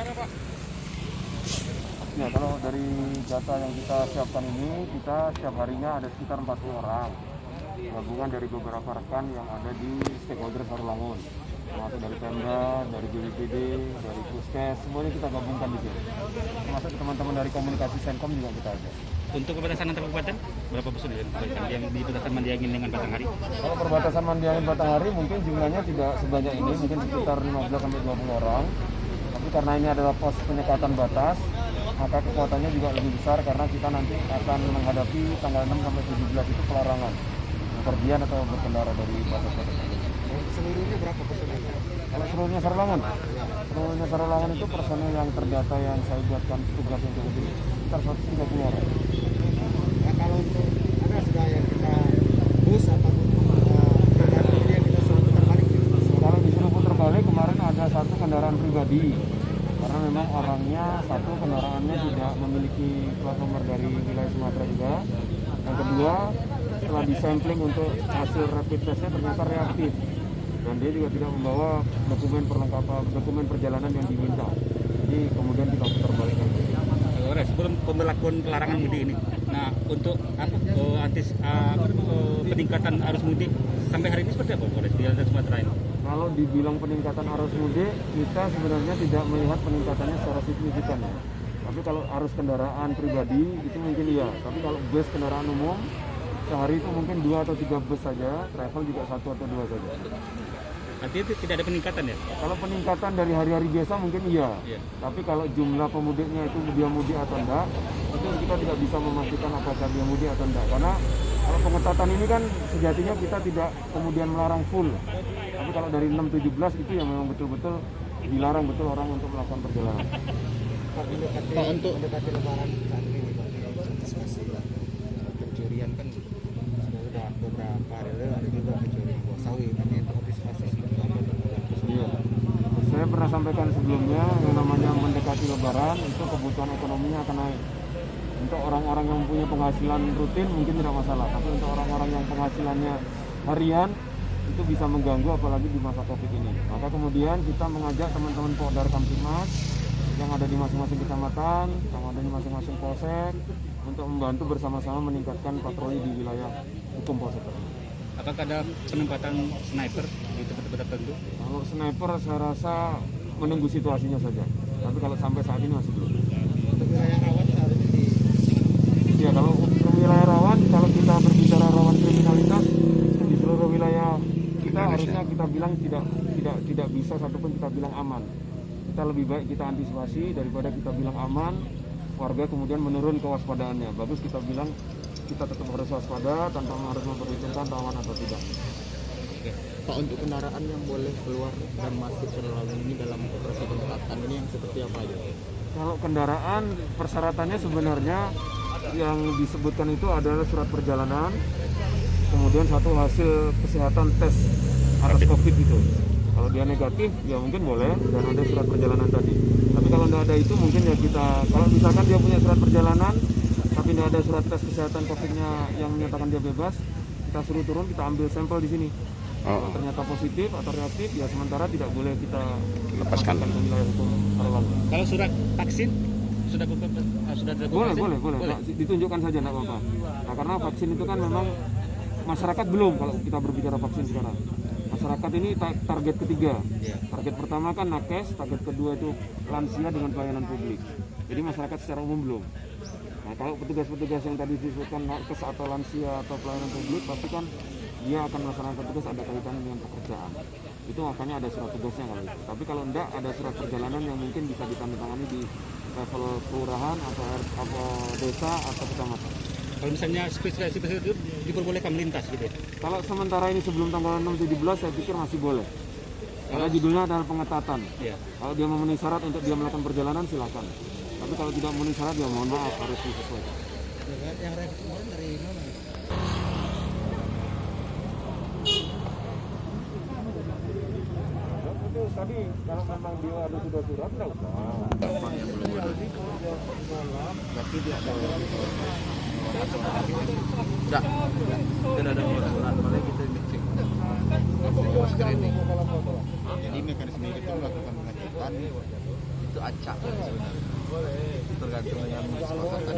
Ya, kalau dari data yang kita siapkan ini, kita setiap harinya ada sekitar 40 orang gabungan dari beberapa rekan yang ada di stakeholder Sarulangun, termasuk dari Pemda, dari BPBD, dari Puskes, semuanya kita gabungkan di sini. Termasuk teman-teman dari komunikasi Senkom juga kita ada. Untuk perbatasan antar kabupaten, berapa personil yang di perbatasan Mandiangin dengan Batanghari? Kalau perbatasan Mandiangin Batanghari mungkin jumlahnya tidak sebanyak ini, mungkin sekitar 15-20 orang. Tapi karena ini adalah pos penyekatan batas, maka kekuatannya juga lebih besar karena kita nanti akan menghadapi tanggal 6-17 itu pelarangan bepergian atau berkendara dari batas-batas. Seluruhnya berapa personelnya? Kalau seluruhnya Sarulangun, seluruhnya Sarulangun itu personel yang terdata yang saya buatkan tugas untuk ini sekitar 130 orang. Nah, kalau untuk ada sudah yang kita bus ataupun kendaraan yang kita suruh putar balik? Kalau disuruh putar balik kemarin ada satu kendaraan pribadi karena memang orangnya satu kendaraannya tidak memiliki plat nomor dari wilayah Sumatera juga. Yang kedua, setelah disampling untuk hasil rapid testnya ternyata reaktif dan dia juga tidak membawa dokumen perlengkapan dokumen perjalanan yang diminta. Jadi kemudian kita putar balikkan. Sebelum pemberlakuan pelarangan mudik ini, nah untuk peningkatan arus mudik sampai hari ini seperti apa Polres di Jalan Sumatera ini? Kalau dibilang peningkatan arus mudik, kita sebenarnya tidak melihat peningkatannya secara signifikan ya. Tapi kalau arus kendaraan pribadi itu mungkin iya. Tapi kalau bus kendaraan umum sehari itu mungkin 2 atau 3 bus saja, travel juga 1 atau 2 saja. Artinya tidak ada peningkatan ya? Kalau peningkatan dari hari-hari biasa mungkin iya. Tapi kalau jumlah pemudiknya itu dia mudik atau enggak, itu kita tidak bisa memastikan apakah dia mudik atau enggak. Karena kalau pengetatan ini kan sejatinya kita tidak kemudian melarang full. Tapi kalau dari 6-17 itu yang memang betul-betul dilarang betul orang untuk melakukan perjalanan. Pak, mendekati lebaran saat ini Pak, antisipasi pencurian kan sudah beberapa hari lalu ada juga pencurian buah sawit, tapi untuk antisipasi Iya. Saya pernah sampaikan sebelumnya yang namanya mendekati lebaran itu kebutuhan ekonominya akan naik. Untuk orang-orang yang mempunyai penghasilan rutin mungkin tidak masalah, tapi untuk orang-orang yang penghasilannya harian itu bisa mengganggu apalagi di masa Covid ini. Maka kemudian kita mengajak teman-teman Pokdar Kamtibmas yang ada di masing-masing kecamatan, yang ada di masing-masing polsek untuk membantu bersama-sama meningkatkan patroli di wilayah hukum polsek tersebut. Apakah ada penempatan sniper di tempat-tempat tertentu? Kalau sniper saya rasa menunggu situasinya saja. Tapi kalau sampai saat ini masih belum. untuk wilayah rawan saat ini di Ya kalau untuk wilayah rawan, kalau kita berbicara rawan kriminalitas di seluruh wilayah kita harusnya kita bilang tidak bisa satupun kita bilang aman. Kita lebih baik kita antisipasi daripada kita bilang aman, warga kemudian menurun kewaspadaannya. Bagus kita bilang kita tetap harus waspada tanpa harus memperhitungkan rawan atau tidak. Pak, untuk kendaraan yang boleh keluar dan masuk Sarulangun ini dalam operasi pengetatan ini yang seperti apa aja? Kalau kendaraan persyaratannya sebenarnya yang disebutkan itu adalah surat perjalanan, kemudian satu hasil kesehatan tes atas COVID itu. Kalau dia negatif ya mungkin boleh dan ada surat perjalanan tadi. Tapi kalau tidak ada itu mungkin ya kita, kalau misalkan dia punya surat perjalanan tapi tidak ada surat tes kesehatan COVID-nya yang menyatakan dia bebas, kita suruh turun, kita ambil sampel di sini. Kalau ternyata positif atau reaktif ya sementara tidak boleh kita lepaskan ke wilayah hukum Sarulangun. Kalau surat vaksin sudah Boleh. Nah, ditunjukkan saja tidak apa-apa. Nah, karena vaksin itu kan memang masyarakat belum, kalau kita berbicara vaksin sekarang. Masyarakat ini target ketiga. Target pertama kan nakes, target kedua itu lansia dengan pelayanan publik. Jadi masyarakat secara umum belum. Nah, kalau petugas-petugas yang tadi disebutkan nakes atau lansia atau pelayanan publik, pasti kan dia akan melaksanakan tugas ada kaitan dengan pekerjaan. Itu makanya ada surat tugasnya kalau itu. Tapi kalau enggak, ada surat perjalanan yang mungkin bisa ditandatangani di level kelurahan atau desa atau kecamatan. Kalau misalnya spesifikasi itu diperbolehkan melintas gitu ya? Kalau sementara ini sebelum tanggal 6-17 saya pikir masih boleh. Karena judulnya adalah pengetatan. Kalau dia memenuhi syarat untuk dia melakukan perjalanan silakan. Tapi kalau tidak memenuhi syarat ya mohon maaf harus disesuaikan. yang rapid kemarin dari mana? Tadi kalau memang dia ada sudah surat enggak usah. Berarti dia ada tidak ada surat, malah kita cek screening. Jadi mekanisme itu melakukan kan itu acak sebenarnya, tergantung dengan kesepakatan